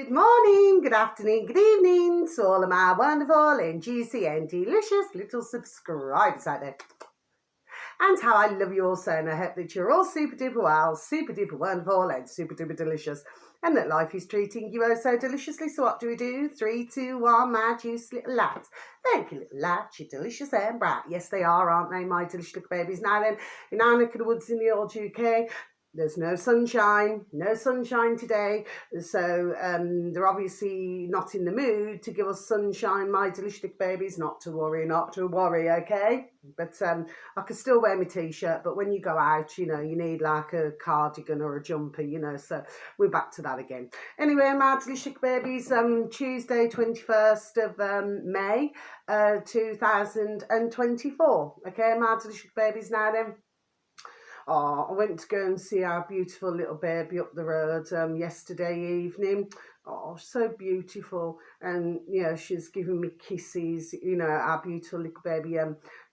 Good morning, good afternoon, good evening to all of my wonderful and juicy and delicious little subscribers out there. And how I love you all so, and I hope that you're all super duper well, super duper wonderful and super duper delicious, and that life is treating you oh so deliciously. So what do? 3, 2, 1, my juice little lads. Thank you, little lads, you're delicious and bright. Yes, they are, aren't they, my delicious little babies? Now then, in our neck of the woods in the old UK, there's no sunshine today, so they're obviously not in the mood to give us sunshine, my delicious babies. Not to worry, okay? But I could still wear my t-shirt, but when you go out, you know, you need like a cardigan or a jumper, you know, so we're back to that again. Anyway, my delicious babies, Tuesday 21st of May 2024, okay, my delicious babies. Now then, I went to go and see our beautiful little baby up the road yesterday evening. Oh, so beautiful. And, you know, she's giving me kisses, you know, our beautiful little baby,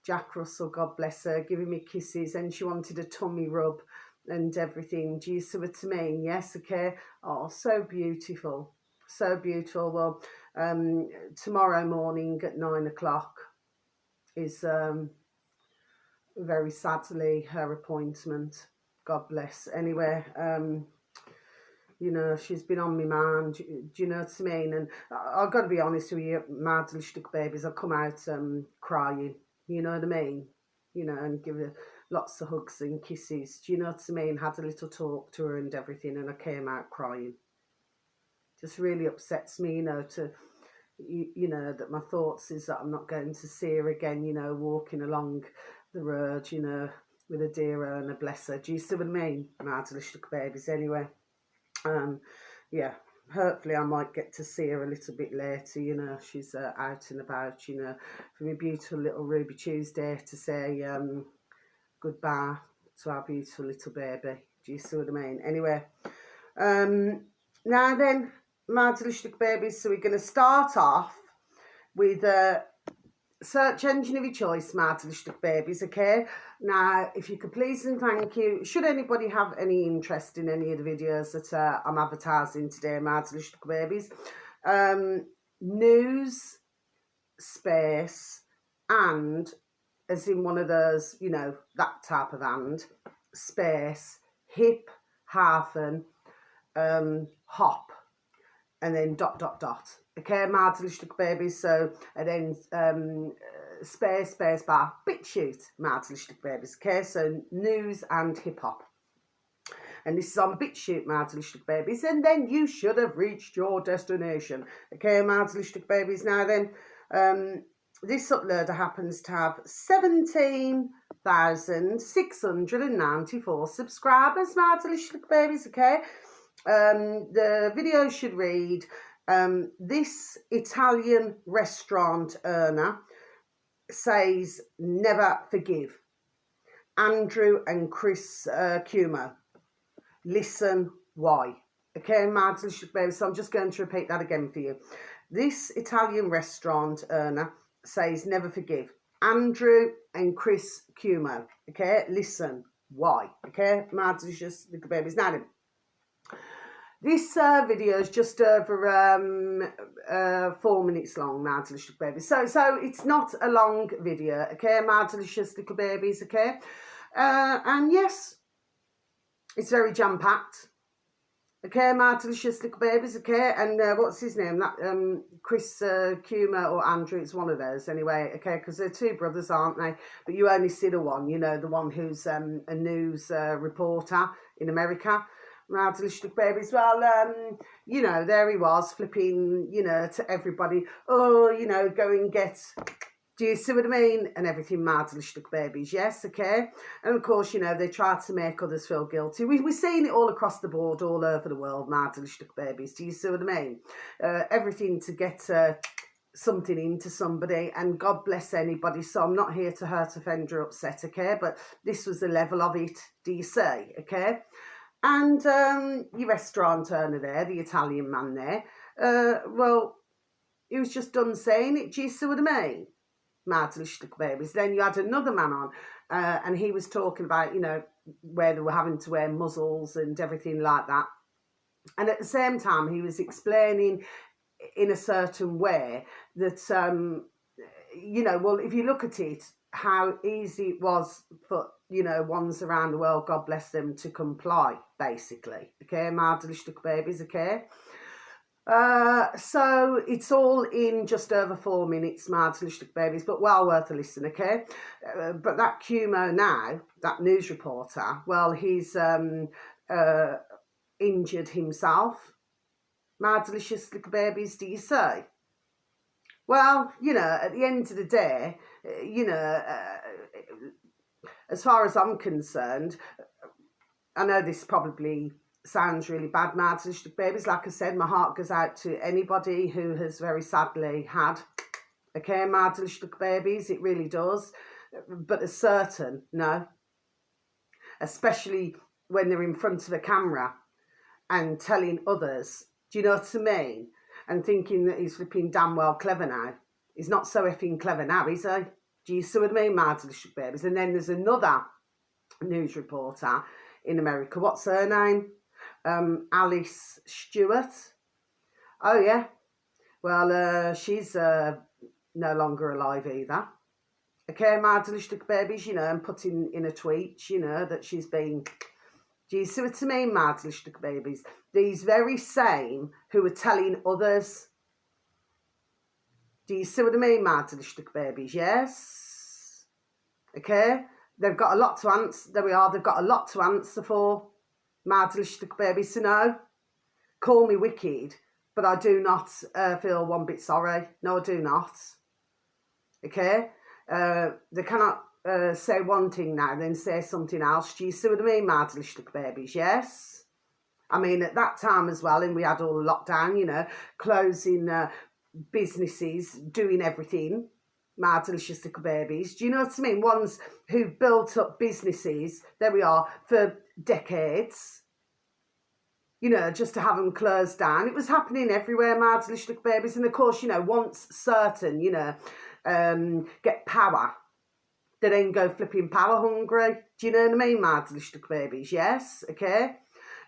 Jack Russell, God bless her, giving me kisses. And she wanted a tummy rub and everything. Do you see what I mean? Yes, okay. Oh, so beautiful. So beautiful. Well, tomorrow morning at 9 o'clock is... very sadly her appointment, God bless. Anyway, you know, she's been on my mind, do you know what I mean? And I've got to be honest with you, my delicious babies, I come out crying, you know what I mean? You know, and give her lots of hugs and kisses, do you know what I mean? Had a little talk to her and everything, and I came out crying. Just really upsets me, you know, you know, that my thoughts is that I'm not going to see her again, you know, walking along the road, you know, with a dear owner, bless her. Do you see what I mean? My delicious babies. Anyway, yeah, hopefully I might get to see her a little bit later, you know, she's out and about, you know, for my beautiful little Ruby Tuesday to say goodbye to our beautiful little baby. Do you see what I mean? Anyway, now then, my delicious babies, so we're going to start off with search engine of your choice, my delicious babies, okay? Now, if you could please and thank you, should anybody have any interest in any of the videos that I'm advertising today, my delicious babies, news, space, and, as in one of those, you know, that type of and, space, hip, hyphen, hop, and then ... Okay, my delicious babies. So, and then space bar, BitChute, my delicious babies. Okay, so news and hip hop. And this is on BitChute, my delicious babies. And then you should have reached your destination. Okay, my delicious babies. Now then, this uploader happens to have 17,694 subscribers, my delicious babies. Okay. The video should read, this Italian restaurant owner says never forgive. Andrew and Chris Cuomo. Listen why. Okay, my delicious babies. So I'm just going to repeat that again for you. This Italian restaurant owner says never forgive. Andrew and Chris Cuomo. Okay, listen why. Okay, my delicious little babies. Now then, this video is just over 4 minutes long, my delicious babies. So it's not a long video, okay, my delicious little babies, okay? And yes, it's very jam-packed, okay, my delicious little babies, okay? And what's his name? That Chris Cuomo or Andrew, it's one of those anyway, okay? Because they're two brothers, aren't they? But you only see the one, you know, the one who's a news reporter in America. My delicious babies. Well, you know, there he was flipping, you know, to everybody. Oh, you know, go and get. Do you see what I mean? And everything, my delicious babies. Yes, okay. And of course, you know, they try to make others feel guilty. We're seeing it all across the board, all over the world, my delicious babies. Do you see what I mean? Everything to get something into somebody, and God bless anybody. So I'm not here to hurt, offend, or upset, okay? But this was the level of it. Do you see? Okay. And your restaurant owner there, the Italian man there, well, he was just done saying it. Do you see what I mean? My delicious babies. Then you had another man on, and he was talking about, you know, where they were having to wear muzzles and everything like that. And at the same time, he was explaining in a certain way that, well, if you look at it, how easy it was for, ones around the world, God bless them, to comply, basically. Okay, Mardalishtuk babies, okay? So it's all in just over 4 minutes, Mardalishtuk babies, but well worth a listen, okay? But that QMO now, that news reporter, well, he's injured himself. Mardalicious little babies, do you say? Well, at the end of the day, as far as I'm concerned, I know this probably sounds really bad, Mardalicious babies. Like I said, my heart goes out to anybody who has very sadly had, okay, Mardalicious babies. It really does. But as certain, no. Especially when they're in front of a camera and telling others, do you know what I mean? And thinking that he's flipping damn well clever now. He's not so effing clever now, is he? Do you see what I mean, Mardalicious babies? And then there's another news reporter in America. What's her name? Alice Stewart. Oh, yeah. Well, she's no longer alive either. Okay, Mardalicious babies, and putting in a tweet, that she's been... Do you see what I mean, Mardalicious babies? These very same who are telling others. Do you see what I mean, Mardalicious babies? Yes. Okay? They've got a lot to answer. There we are. They've got a lot to answer for. Mardalicious babies. So no, call me wicked, but I do not feel one bit sorry. No, I do not. Okay? They cannot say one thing now, then say something else. Do you see what I mean, Mardalicious babies? Yes. I mean, at that time as well, and we had all the lockdown, closing businesses, doing everything. Mardalicious little babies. Do you know what I mean? Ones who built up businesses, there we are, for decades. Just to have them closed down. It was happening everywhere, Mardalicious little babies. And of course, once certain, get power, they then go flipping power hungry. Do you know what I mean, Mardalicious little babies? Yes, okay.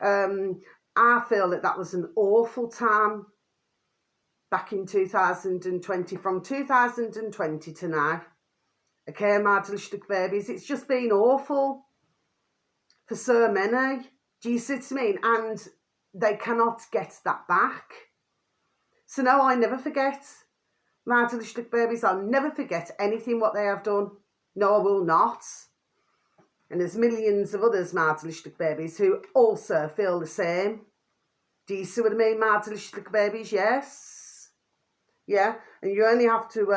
I feel that was an awful time back in 2020, from 2020 to now. Okay, Mardalicious babies, it's just been awful for so many. Do you see what I mean? And they cannot get that back. So no, I never forget. Mardalicious babies, I'll never forget anything what they have done. No, I will not. And there's millions of others, Mardalicious babies, who also feel the same. Do you see what I mean, Mardalicious babies? Yes. Yeah, and you only have to,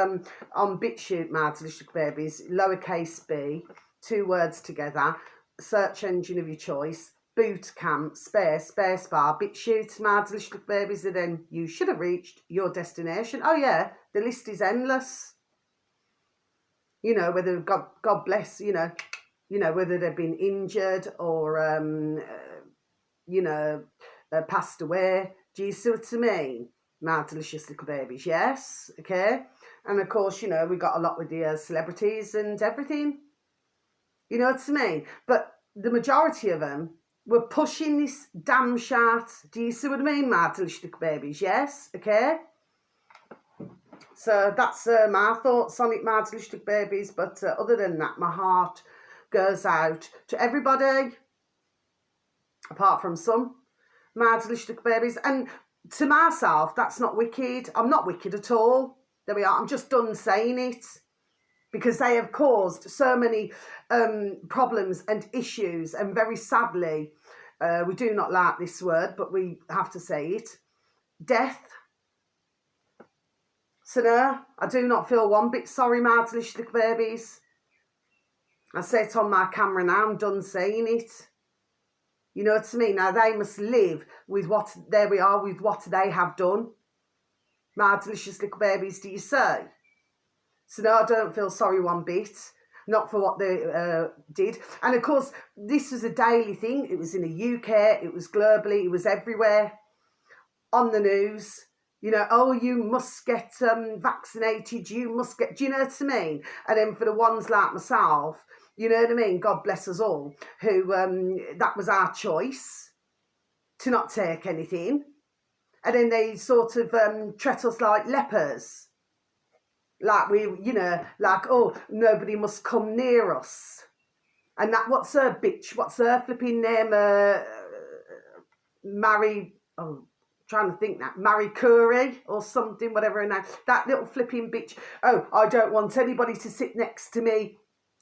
on BitChute, Mardalicious babies, lowercase b, 2 words together, search engine of your choice, boot camp, space bar, BitChute, Mardalicious babies, and then you should have reached your destination. Oh yeah, the list is endless. Whether God bless, whether they've been injured or, passed away. Do you see what I mean? Mardalicious little babies, yes, okay. And of course, we got a lot with the celebrities and everything. You know what I mean? But the majority of them were pushing this damn shit. Do you see what I mean, Mardalicious little babies? Yes, okay. So that's my thoughts on it, Mardalicious babies. But other than that, my heart goes out to everybody, apart from some Mardalicious babies. And to myself, that's not wicked. I'm not wicked at all. There we are. I'm just done saying it, because they have caused so many problems and issues. And very sadly, we do not like this word, but we have to say it, death. So no, I do not feel one bit sorry, Mardalicious babies. I say it on my camera now, I'm done saying it. You know what I mean? Now they must live with what, there we are, with what they have done. Mardalicious babies, do you say? So no, I don't feel sorry one bit. Not for what they did. And of course, this was a daily thing. It was in the UK, it was globally, it was everywhere. On the news. Oh, you must get vaccinated, you must get, do you know what I mean? And then for the ones like myself, you know what I mean, God bless us all, who, that was our choice. to not take anything. And then they sort of treat us like lepers. Like we, you know, like, oh, nobody must come near us. And that, what's her bitch? What's her flipping name? Trying to think that. Marie Curie or something, whatever her name. That little flipping bitch. Oh, I don't want anybody to sit next to me.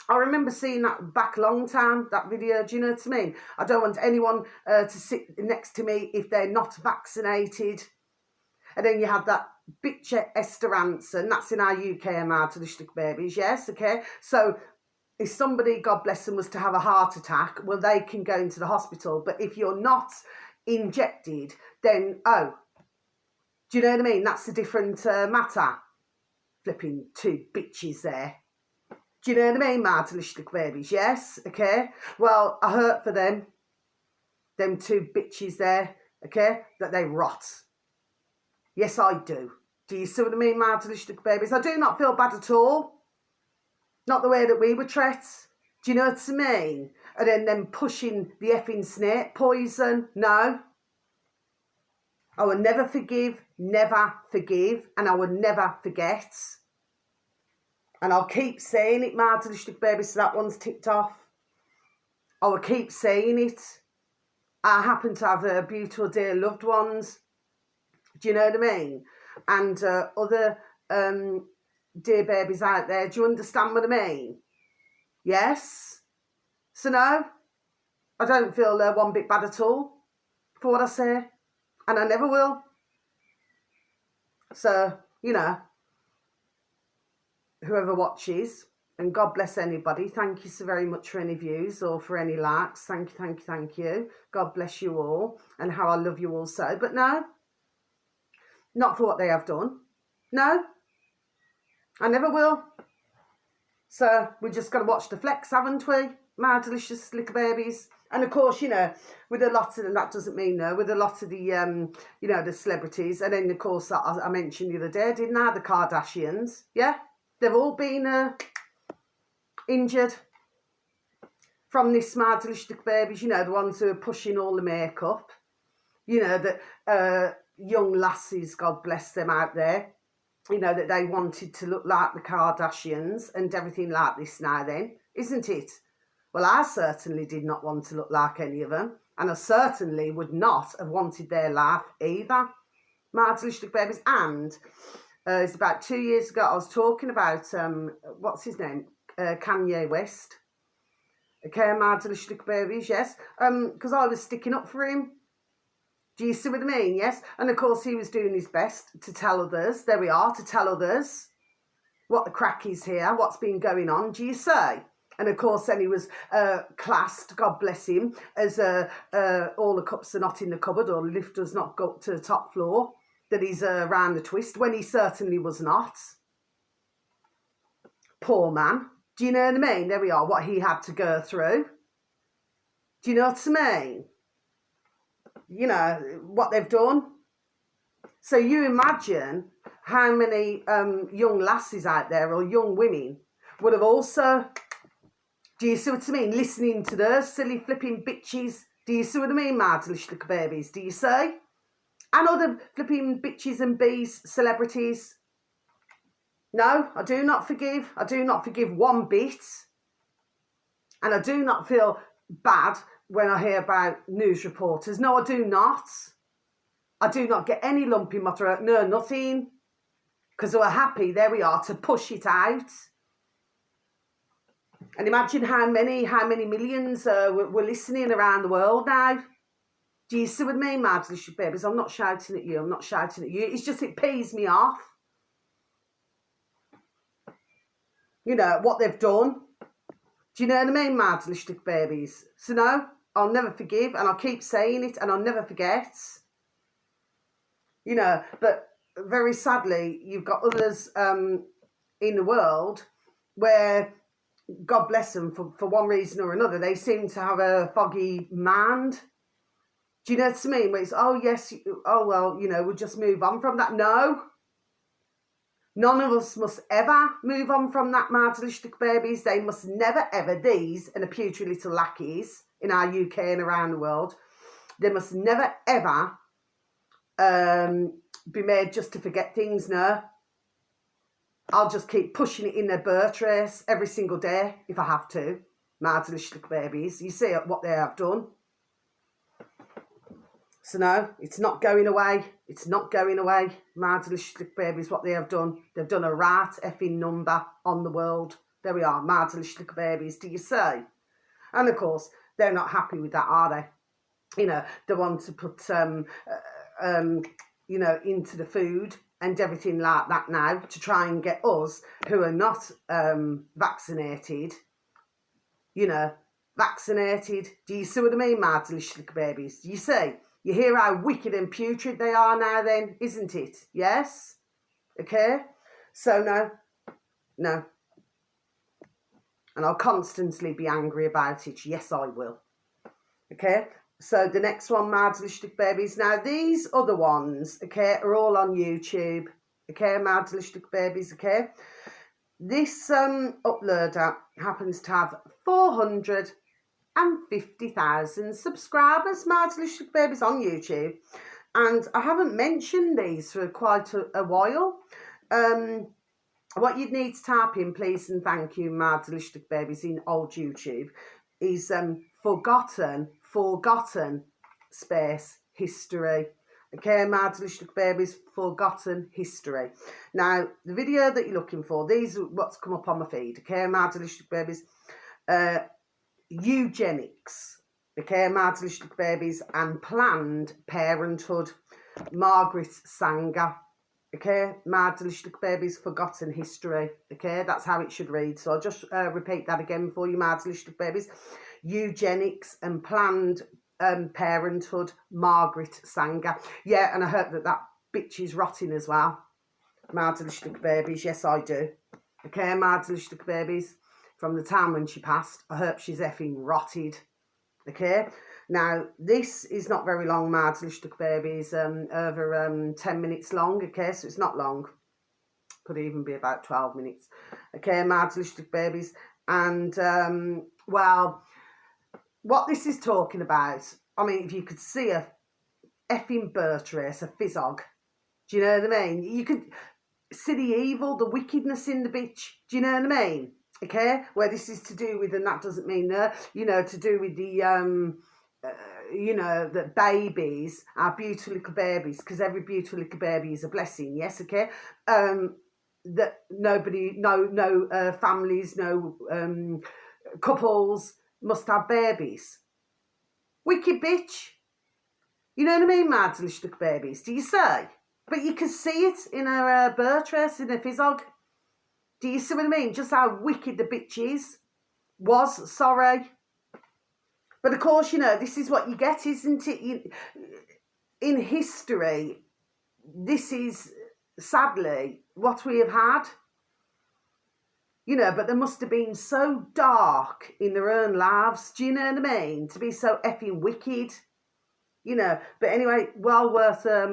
I remember seeing that back a long time, that video, do you know what I mean? I don't want anyone to sit next to me if they're not vaccinated. And then you had that bitch Esther Hansen, that's in our UK to the Schlick babies, yes, okay? So if somebody, God bless them, was to have a heart attack, well, they can go into the hospital. But if you're not injected, then, oh, do you know what I mean? That's a different matter. Flipping two bitches there. Do you know what I mean, to the Schlick babies, yes, okay? Well, I hurt for them two bitches there, okay, that they rot. Yes, I do. Do you see what I mean, to the Schlick babies? I do not feel bad at all. Not the way that we were treated. Do you know what I mean? And then them pushing the effing snake poison. No. I will never forgive, and I will never forget. And I'll keep saying it, to the Schlick baby, so that one's ticked off. I will keep saying it. I happen to have beautiful dear loved ones. Do you know what I mean? And other dear babies out there, do you understand what I mean? Yes? So no, I don't feel one bit bad at all for what I say. And I never will. So, you know, whoever watches, and God bless anybody, thank you so very much for any views or for any likes. Thank you. God bless you all, and how I love you all so. But no, not for what they have done. No, I never will. So we just got to watch the flex, haven't we? My delicious little babies. And of course, you know, with a lot of, and that doesn't mean no, with a lot of the, you know, the celebrities. And then, of course, I mentioned the other day, didn't I? The Kardashians. Yeah, they've all been injured from this smart delicious little babies. You know, the ones who are pushing all the makeup. You know, that young lassies, God bless them out there. You know, that they wanted to look like the Kardashians and everything like this now then, isn't it? Well, I certainly did not want to look like any of them. And I certainly would not have wanted their life either. My delicious babies. And it's about 2 years ago, I was talking about, what's his name? Kanye West. Okay, my delicious babies, yes. Because I was sticking up for him. Do you see what I mean? Yes. And of course, he was doing his best to tell others, there we are, to tell others what the crack is here, what's been going on, do you say? And of course, then he was classed, God bless him, as all the cups are not in the cupboard, or the lift does not go up to the top floor, that he's round the twist, when he certainly was not. Poor man. Do you know what I mean? There we are, what he had to go through. Do you know what I mean? You know, what they've done. So you imagine how many young lasses out there, or young women, would have also, do you see what I mean, listening to those silly flipping bitches. Do you see what I mean, my delicious little babies? Do you see? And other flipping bitches and bees, celebrities. No, I do not forgive. I do not forgive one bit. And I do not feel bad when I hear about news reporters. No, I do not. I do not get any lump in my throat. No, nothing. Because we're happy, there we are, to push it out. And imagine how many millions were listening around the world now. Do you see what I mean, my delicious babies? I'm not shouting at you. I'm not shouting at you. It's just, it pees me off. You know, what they've done. Do you know what I mean, my delicious babies? So no, I'll never forgive, and I'll keep saying it, and I'll never forget. You know, but very sadly, you've got others in the world where, God bless them, for one reason or another, they seem to have a foggy mind. Do you know what I mean? Where it's, oh yes, oh well, you know, we'll just move on from that. No. None of us must ever move on from that, my delicious babies. They must never ever, these and the putrid little lackeys in our UK and around the world, They must never, ever be made just to forget things, no. I'll just keep pushing it in their birth race every single day if I have to. My delicious little babies. You see what they have done. So no, it's not going away. It's not going away. My delicious little babies, what they have done. They've done a right effing number on the world. There we are, my delicious little babies. Do you see? And of course, they're not happy with that, are they? You know, they want to put, you know, into the food and everything like that now to try and get us who are not vaccinated, you know, vaccinated. Do you see what I mean, my delicious little babies? Do you see? You hear how wicked and putrid they are now then, isn't it? Yes? Okay? So no. And I'll constantly be angry about it. Yes, I will. Okay? So the next one, my delicious babies. Now, these other ones, okay, are all on YouTube. Okay, my delicious babies, okay? This uploader happens to have 450,000 subscribers, my delicious babies, on YouTube. And I haven't mentioned these for quite a while. What you'd need to type in, please and thank you, my delicious babies, in old YouTube is forgotten space history. Okay, my delicious babies, forgotten history. Now, the video that you're looking for, these are what's come up on my feed. Okay, my delicious babies, eugenics. Okay, my delicious babies, and Planned Parenthood. Margaret Sanger. Okay, my delicious babies, forgotten history. Okay, that's how it should read. So I'll just repeat that again for you, my delicious babies. Eugenics and Planned Parenthood, Margaret Sanger. Yeah, and I hope that bitch is rotting as well. My delicious babies, yes I do. Okay, my delicious babies, from the time when she passed, I hope she's effing rotted. Okay, now this is not very long, my delicious babies, over 10 minutes long. Okay, so it's not long, could even be about 12 minutes. Okay, my delicious babies, and well, what this is talking about, I mean, if you could see a effing birth race, a fizzog, do you know what I mean? You could see the evil, the wickedness in the bitch, do you know what I mean? Okay, where this is to do with, and that doesn't mean you know, to do with the you know, the babies, our beautiful little babies, because every beautiful little baby is a blessing. Yes, okay. That nobody, no families, no couples must have babies. Wicked bitch. You know what I mean, my delicious little babies? Do you say? But you can see it in her birth race, in her fizzog. Do you see what I mean? Just how wicked the bitch is. Was, sorry. But of course, you know, this is what you get, isn't it? In history, this is, sadly, what we have had. You know, but they must have been so dark in their own lives, do you know what I mean? To be so effing wicked. You know, but anyway, well worth a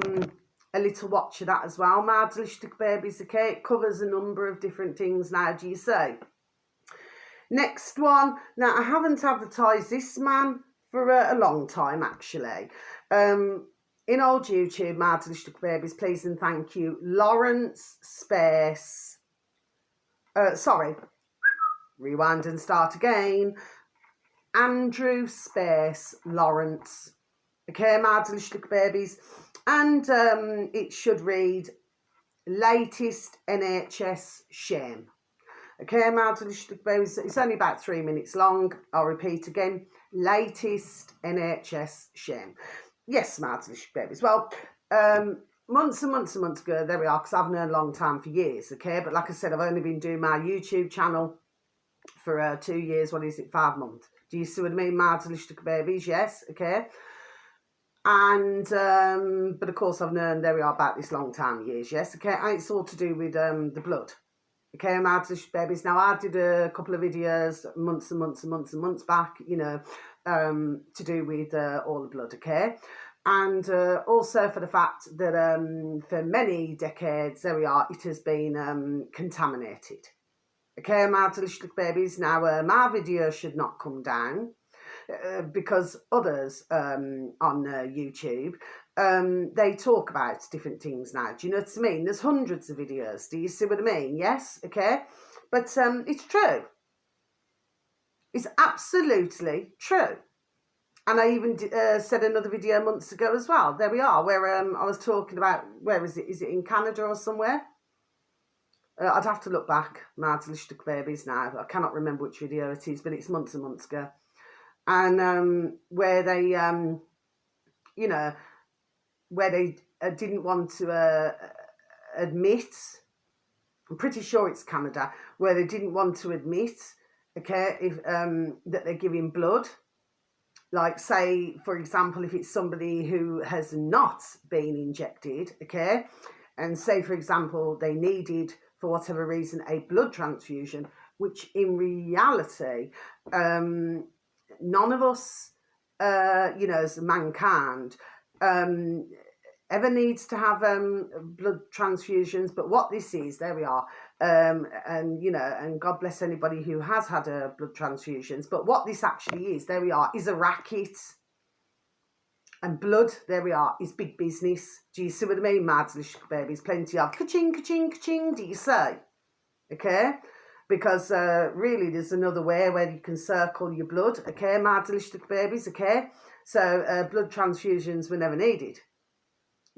little watch of that as well, my delicious babies, okay? It covers a number of different things now, do you see? Next one. Now, I haven't advertised this man for a long time, actually. In old YouTube, my delicious babies, please and thank you. Lawrence Space. Sorry. Rewind and start again. Andrew Space Lawrence. Okay, my delicious babies. And it should read, latest NHS shame. Okay, my delicious babies, it's only about 3 minutes long. I'll repeat again, latest NHS shame. Yes, my delicious babies. Well, months and months and months ago, there we are, because I've known a long time, for years, okay? But like I said, I've only been doing my YouTube channel for 2 years, 5 months. Do you see what I mean, my delicious babies? Yes, okay? And, but of course, I've known, there we are, about this long time, years, yes, okay? And it's all to do with the blood. Okay, my delicious babies. Now, I did a couple of videos months and months and months and months back, you know, to do with all the blood, okay? And also for the fact that for many decades, there we are, it has been contaminated. Okay, my delicious babies. Now, my video should not come down. because others on YouTube, they talk about different things now. Do you know what I mean? There's hundreds of videos. Do you see what I mean? Yes, okay. But it's true. It's absolutely true. And I even said another video months ago as well. There we are, where I was talking about, where is it? Is it in Canada or somewhere? I'd have to look back, my delicious babies now. I cannot remember which video it is, but it's months and months ago. And where they, you know, where they didn't want to admit, I'm pretty sure it's Canada, where they didn't want to admit, okay, if that they're giving blood. Like, say, for example, if it's somebody who has not been injected, okay, and say, for example, they needed, for whatever reason, a blood transfusion, which in reality, none of us, you know, as mankind, ever needs to have blood transfusions. But what this is, there we are, and you know, and God bless anybody who has had blood transfusions. But what this actually is, there we are, is a racket. And blood, there we are, is big business. Do you see what I mean? Mad little babies, plenty of ka-ching, ka-ching, ka-ching, do you say? Okay? Because really there's another way where you can circle your blood, okay, mad little babies, okay? So blood transfusions were never needed.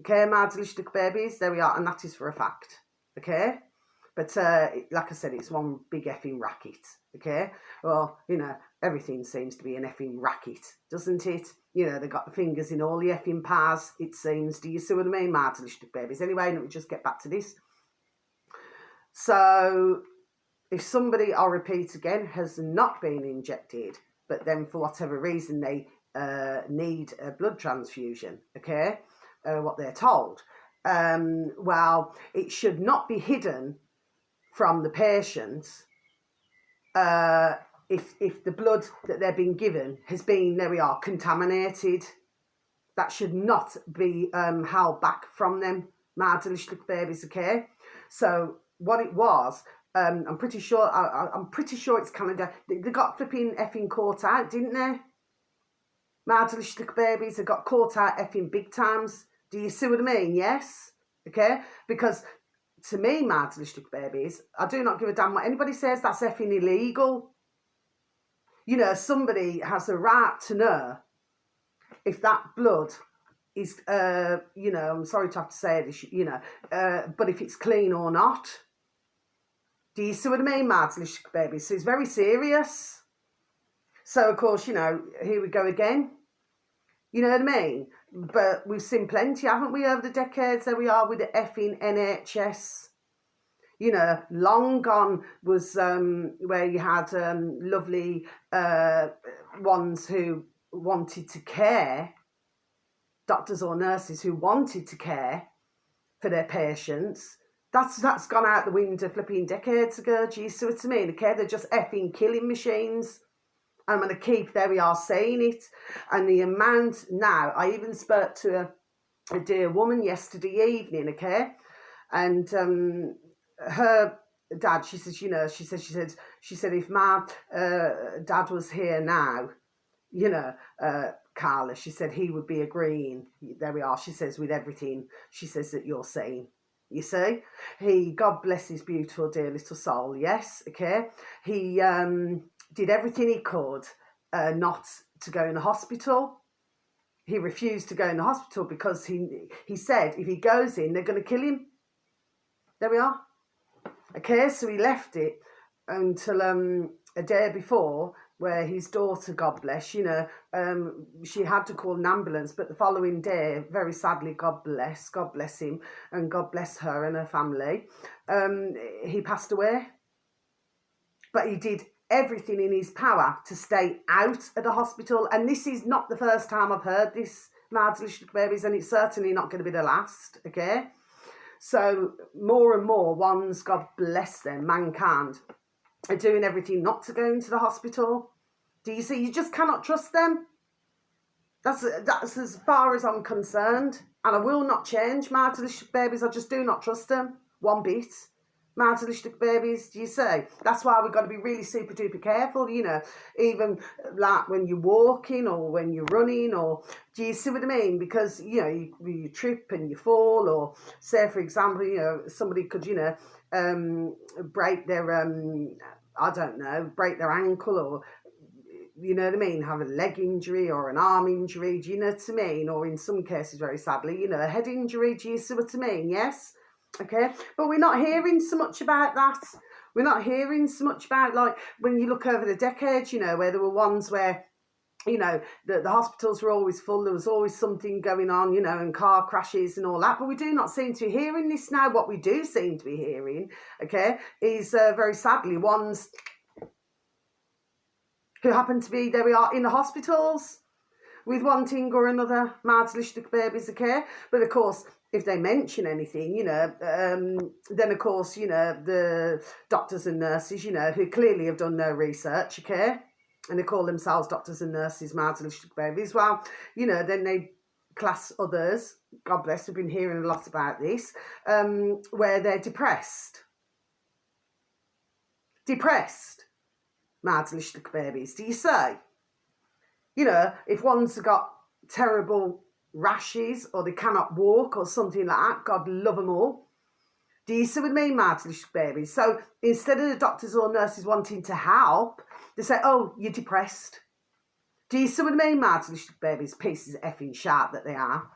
Okay, mad little babies, there we are, and that is for a fact, okay? But like I said, it's one big effing racket, okay? Well, you know, everything seems to be an effing racket, doesn't it? You know, they've got the fingers in all the effing pies, it seems. Do you see what I mean? Mad little babies. Anyway, let me just get back to this. So, if somebody, I'll repeat again, has not been injected, but then for whatever reason they need a blood transfusion, okay, what they're told, well, it should not be hidden from the patient if the blood that they're being given has been, there we are, contaminated. That should not be held back from them, my delicious babies, okay? So what it was, I'm pretty sure it's Canada. They got flipping effing caught out, didn't they? My delicious babies, they got caught out effing big times. Do you see what I mean? Yes, okay? Because to me, my delicious babies, I do not give a damn what anybody says. That's effing illegal. You know, somebody has a right to know if that blood is, you know, I'm sorry to have to say this, you know, but if it's clean or not. Do you see what I mean, my delicious babies? So it's very serious. So, of course, you know, here we go again. You know what I mean? But we've seen plenty, haven't we, over the decades? There we are with the effing NHS. You know, long gone was where you had lovely ones who wanted to care, doctors or nurses who wanted to care for their patients. That's gone out the window flipping decades ago. Do you see what I mean? Okay, they're just effing killing machines. I'm going to keep, there we are, saying it. And the amount now, I even spoke to a dear woman yesterday evening, okay? And her dad, she says, you know, she said, if my dad was here now, you know, Carla, she said he would be agreeing, there we are, she says, with everything, she says, that you're saying. You see, God bless his beautiful dear little soul, yes, okay, he did everything he could not to go in the hospital. He refused to go in the hospital because he said if he goes in, they're going to kill him. There we are. Okay, so he left it until a day before, where his daughter, God bless, you know, she had to call an ambulance, but the following day, very sadly, God bless him, and God bless her and her family, he passed away. But he did everything in his power to stay out of the hospital, and this is not the first time I've heard this, my delicious babies, and it's certainly not going to be the last, okay? So more and more ones, God bless them, mankind, are doing everything not to go into the hospital. Do you see? You just cannot trust them. That's as far as I'm concerned. And I will not change, my delicious babies. I just do not trust them one bit. Martalistic babies, do you see? That's why we've got to be really super duper careful, you know, even like when you're walking or when you're running, or do you see what I mean? Because, you know, you trip and you fall, or say, for example, you know, somebody could, you know, break their, I don't know, break their ankle, or, you know what I mean, have a leg injury or an arm injury, do you know what I mean? Or in some cases, very sadly, you know, a head injury, do you see what I mean? Yes? Okay, but we're not hearing so much about that. We're not hearing so much about, like, when you look over the decades, you know, where there were ones where, you know, the hospitals were always full, there was always something going on, you know, and car crashes and all that, but we do not seem to be hearing this now. What we do seem to be hearing, okay, is very sadly ones who happen to be, there we are, in the hospitals with one thing or another, Martalistic babies, okay? But of course, if they mention anything, you know, then of course, you know, the doctors and nurses, you know, who clearly have done no research, okay? And they call themselves doctors and nurses, Martalistic babies. Well, you know, then they class others, God bless, we've been hearing a lot about this, where they're depressed. Depressed, Martalistic babies, do you say? You know, if one's got terrible rashes or they cannot walk or something like that, God love them all. Do you see what I mean, Martalistic babies? So instead of the doctors or nurses wanting to help, they say, oh, you're depressed. Do you see what I mean, Martalistic babies? Pieces of effing sharp that they are.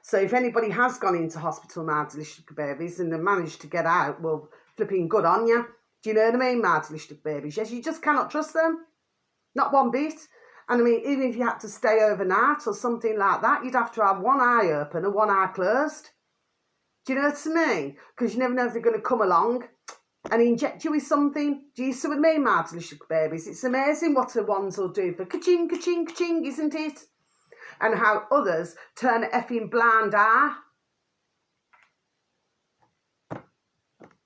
So if anybody has gone into hospital, Martalistic babies, and they managed to get out, well, flipping good on you. Do you know what I mean, Martalistic babies? Yes, you just cannot trust them. Not one bit. And I mean, even if you had to stay overnight or something like that, you'd have to have one eye open and one eye closed. Do you know what I mean? Because you never know if they're going to come along and inject you with something. Do you see what I mean, Martalistic babies? It's amazing what the ones will do for ka-ching, ka-ching, ka-ching, isn't it? And how others turn an effing blind eye.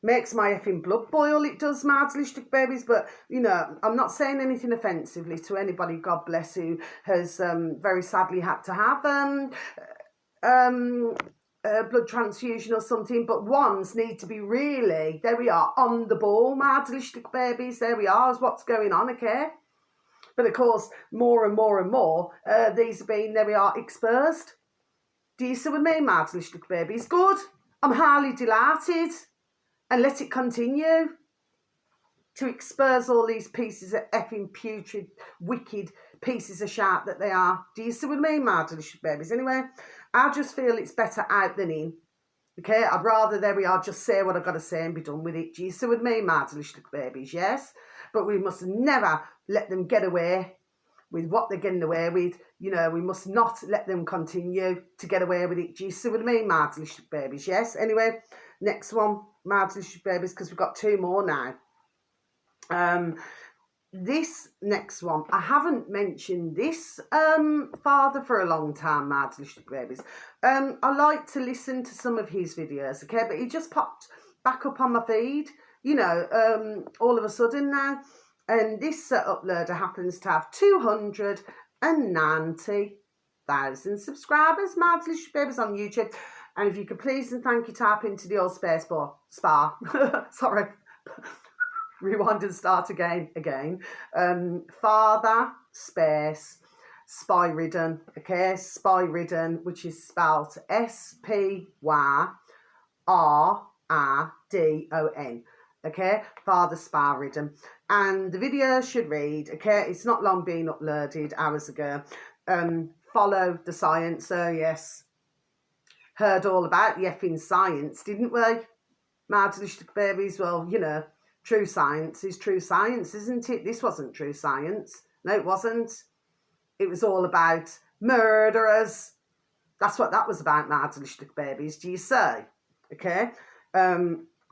Makes my effing blood boil, it does, Martalistic babies. But, you know, I'm not saying anything offensively to anybody, God bless, who has very sadly had to have blood transfusion or something. But ones need to be really, there we are, on the ball, Martalistic babies. There we are, is what's going on, okay? But, of course, more and more and more, these are being, there we are, exposed. Do you see what I mean, Martalistic babies? Good. I'm highly delighted. And let it continue to expose all these pieces of effing putrid, wicked pieces of sharp that they are. Do you see what I mean, Martalistic babies? Anyway, I just feel it's better out than in. Okay, I'd rather, there we are, just say what I've got to say and be done with it. Do you see what I mean, Martalistic babies? Yes? But we must never let them get away with what they're getting away with. You know, we must not let them continue to get away with it. Do you see what I mean, Martalistic babies? Yes? Anyway, next one, Martalistic babies, because we've got two more now. This next one, I haven't mentioned this father for a long time, Martalistic babies. I like to listen to some of his videos, okay, but he just popped back up on my feed, you know, all of a sudden now. And this uploader happens to have 290,000 subscribers, Martalistic babies, on YouTube. And if you could please and thank you type into the old space bar, sorry, rewind and start again. Father space spy-ridden, okay, spy-ridden, which is spelled SPYRRDON. Okay, Father Spy-ridden. And the video should read, okay, it's not long been uploaded, hours ago. Follow the science. So yes, heard all about the effing science, didn't we? Martalistic babies, well, you know, true science is true science, isn't it? This wasn't true science. No, it wasn't. It was all about murderers. That's what that was about, Martalistic babies, do you say? Okay?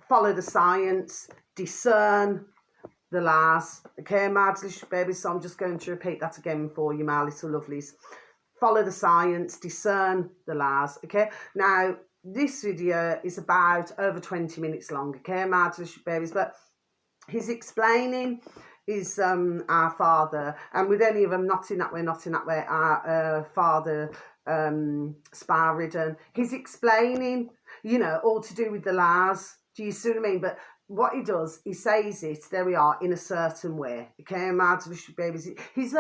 Follow the science, discern the lies. Okay, Martalistic babies, so I'm just going to repeat that again for you, my little lovelies. Follow the science, discern the lies. Okay, now this video is about over 20 minutes long, okay, Martalistic babies, but he's explaining is our father, and with any of them, not in that way, our father spy-ridden, he's explaining, you know, all to do with the lies. Do you see what I mean? But what he does, he says it, there we are, in a certain way. Okay, Marvelous Babies. He's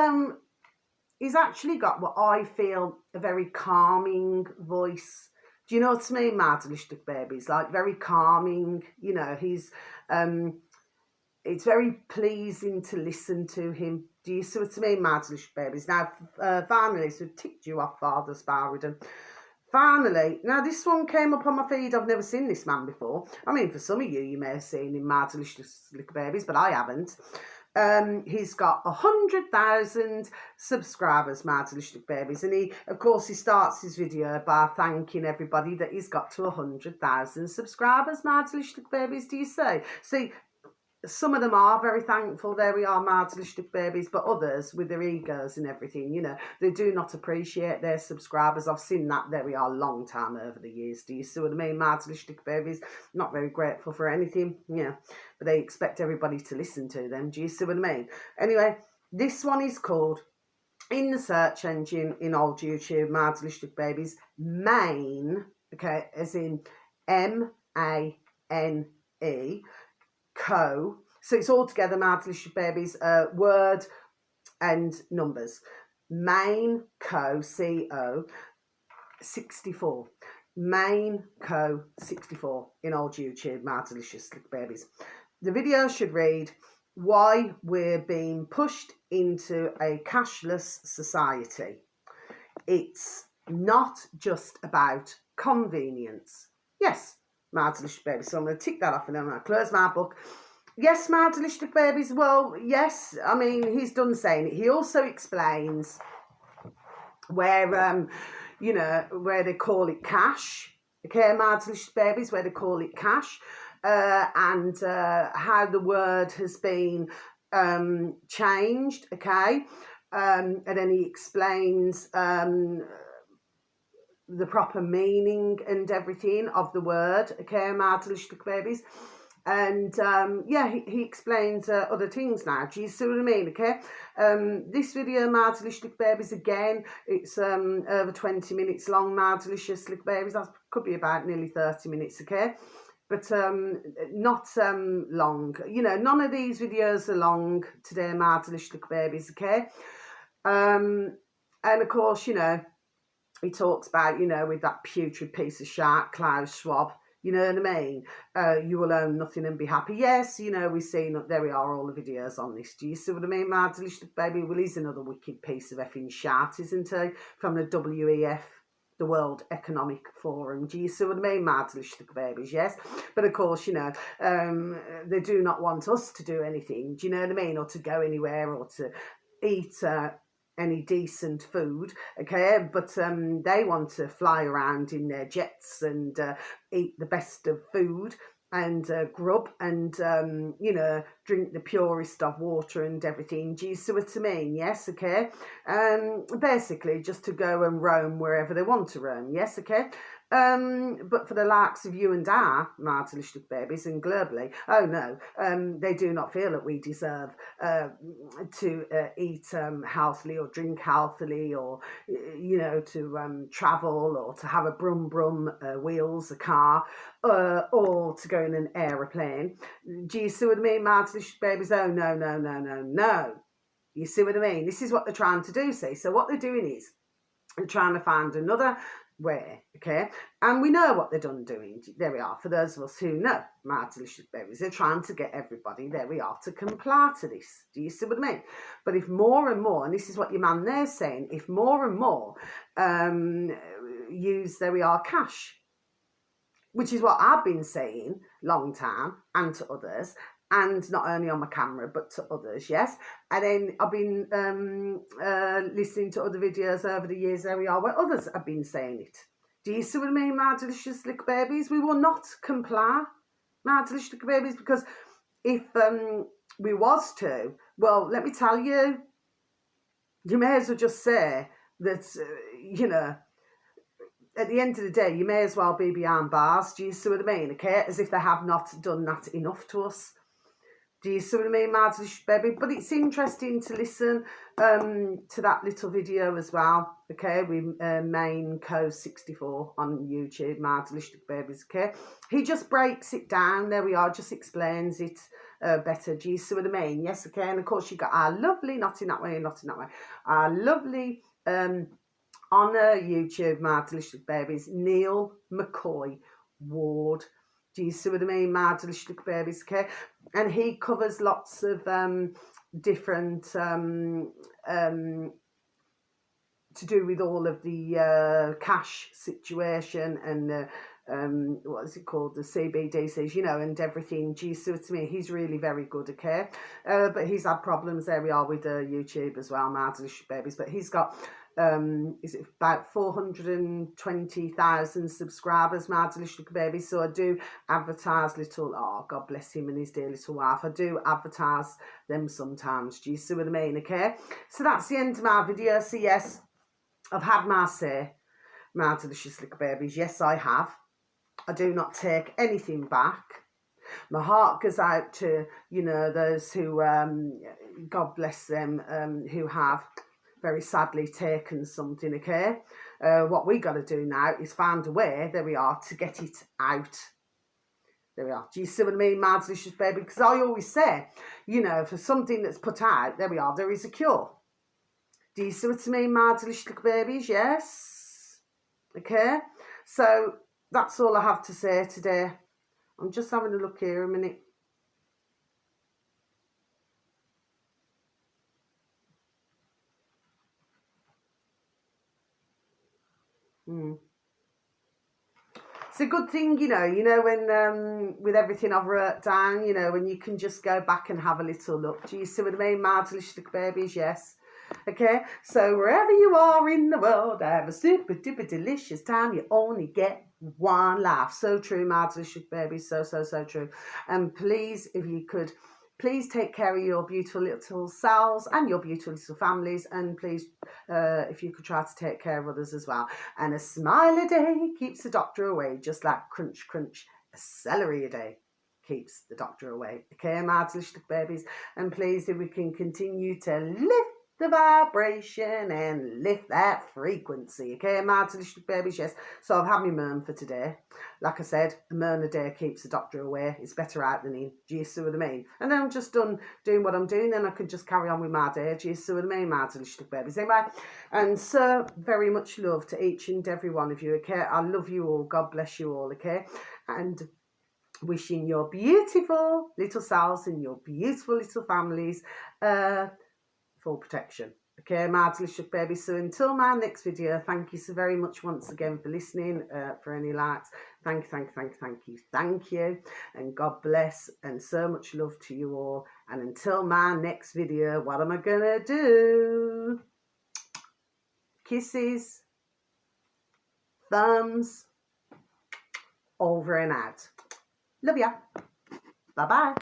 actually got what I feel a very calming voice. Do you know what I mean, Marvelous Babies? Like very calming, you know, it's very pleasing to listen to him. Do you see what I mean, Marvelous Babies? Now, finally, so ticked you off, Father Sparridon. Finally, now this one came up on my feed. I've never seen this man before. I mean, for some of you, you may have seen him, Marvelous Little Babies, but I haven't. He's got 100,000 subscribers, Marvelous Little Babies, and of course, he starts his video by thanking everybody that he's got to 100,000 subscribers, Marvelous Little Babies. Do you see? Some of them are very thankful, there we are, Marvelous Little Babies, but others, with their egos and everything, you know, they do not appreciate their subscribers. I've seen that, there we are, long time over the years. Do you see what I mean, Marvelous Little Babies? Not very grateful for anything, yeah, but they expect everybody to listen to them. Do you see what I mean? Anyway, this one is called, in the search engine in old YouTube, Marvelous Little Babies, Maine, okay, as in M-A-N-E, Co. So it's all together, Marvelous Babies, word and numbers. Main Co, C-O, 64. Main Co, 64 in old YouTube, Marvelous Babies. The video should read, why we're being pushed into a cashless society. It's not just about convenience. Yes, Marvelous Babies. So I'm going to tick that off and then I'm going to close my book. Yes, Marvelous Babies. Well, yes. I mean, he's done saying it. He also explains where, you know, where they call it cash. Okay, Marvelous Babies, where they call it cash, and how the word has been changed. Okay, and then he explains the proper meaning and everything of the word, okay, Marvelous Babies. And yeah, he explains other things now. Do you see what I mean? Okay, this video, Marvelous Babies, again, it's over 20 minutes long, Marvelous Babies. That could be about nearly 30 minutes, okay, but not long. You know, none of these videos are long today, Marvelous Babies, okay. And of course, you know, he talks about, you know, with that putrid piece of shark, Klaus Schwab, you know what I mean? You will own nothing and be happy. Yes, you know, we've seen, there we are, all the videos on this. Do you see what I mean, Marvelous Baby? Well, he's another wicked piece of effing shart, isn't he? From the WEF, the World Economic Forum. Do you see what I mean, Marvelous Babies? Yes. But of course, you know, they do not want us to do anything. Do you know what I mean? Or to go anywhere or to eat any decent food, okay, but they want to fly around in their jets and eat the best of food and grub and you know, drink the purest of water and everything. Do you see what I mean? Yes, okay. Basically just to go and roam wherever they want to roam. Yes, okay. But for the likes of you and I, Marvelous Babies, and globally, oh no, they do not feel that we deserve to eat healthily or drink healthily, or, you know, to travel or to have a brum wheels, a car, or to go in an aeroplane. Do you see what I mean, Marvelous Babies? Oh no, no, no, no, no. You see what I mean? This is what they're trying to do, see? So what they're doing is they're trying to find another way, okay? And we know what they're done doing. There we are. For those of us who know, Marvelous Babies, they're trying to get everybody, there we are, to comply to this. Do you see what I mean? But if more and more, and this is what your man there's saying, if more and more use, there we are, cash, which is what I've been saying long time, and to others, and not only on my camera, but to others, yes. And then I've been listening to other videos over the years, there we are, where others have been saying it. Do you see what I mean, my delicious little babies? We will not comply, my delicious little babies, because if we was to, well, let me tell you, you may as well just say that, you know, at the end of the day, you may as well be behind bars. Do you see what I mean? Okay, as if they have not done that enough to us. Do you see what I mean, my delicious baby? But it's interesting to listen to that little video as well, okay, with Main Co 64 on YouTube, my delicious babies, okay? He just breaks it down, there we are, just explains it better. Do you see what I mean? Yes, okay, and of course you got our lovely, not in that way, our lovely, on YouTube, my delicious babies, Neil McCoy Ward. Do you see what I mean, my delicious babies, okay? And he covers lots of different to do with all of the cash situation and what is it called, the CBDCs, you know, and everything. Do you see what I mean? He's really very good, okay? But he's had problems, there we are, with YouTube as well, my delicious babies. But he's got is it about 420,000 subscribers, my delicious baby. So I do advertise little, oh God bless him and his dear little wife, I do advertise them sometimes. Do you see what I mean? Okay, so that's the end of my video. So yes, I've had my say, my delicious little babies. Yes, I have. I do not take anything back. My heart goes out to, you know, those who God bless them, who have very sadly taken something, okay? What we got to do now is find a way, there we are, to get it out. There we are. Do you see what I mean, my delicious baby? Because I always say, you know, for something that's put out, there we are, there is a cure. Do you see what I mean, my delicious little babies? Yes. Okay. So that's all I have to say today. I'm just having a look here a minute. It's a good thing, you know, when with everything I've wrote down, you know, when you can just go back and have a little look. Do you see what I mean, my delicious little babies? Yes. Okay, so wherever you are in the world, have a super duper delicious time. You only get one life. So true, my delicious babies. So true. And please, if you could, please take care of your beautiful little selves and your beautiful little families. And please, if you could try to take care of others as well. And a smile a day keeps the doctor away, just like crunch, crunch, a celery a day keeps the doctor away. Okay, my delicious babies. And please, if we can continue to lift the vibration and lift that frequency, okay, my delicious babies. Yes, so I've had my mern for today. Like I said, a mern a day keeps the doctor away. It's better out than in. Do you see what I mean? And then I'm just done doing what I'm doing, then I can just carry on with my day. Do you see what I mean, my delicious babies? Anyway, and so very much love to each and every one of you, okay? I love you all. God bless you all, okay? And wishing your beautiful little selves and your beautiful little families full protection. Okay, my delicious baby. So until my next video, thank you so very much once again for listening, for any likes. Thank you. And God bless and so much love to you all. And until my next video, what am I going to do? Kisses, thumbs, over and out. Love ya. Bye-bye.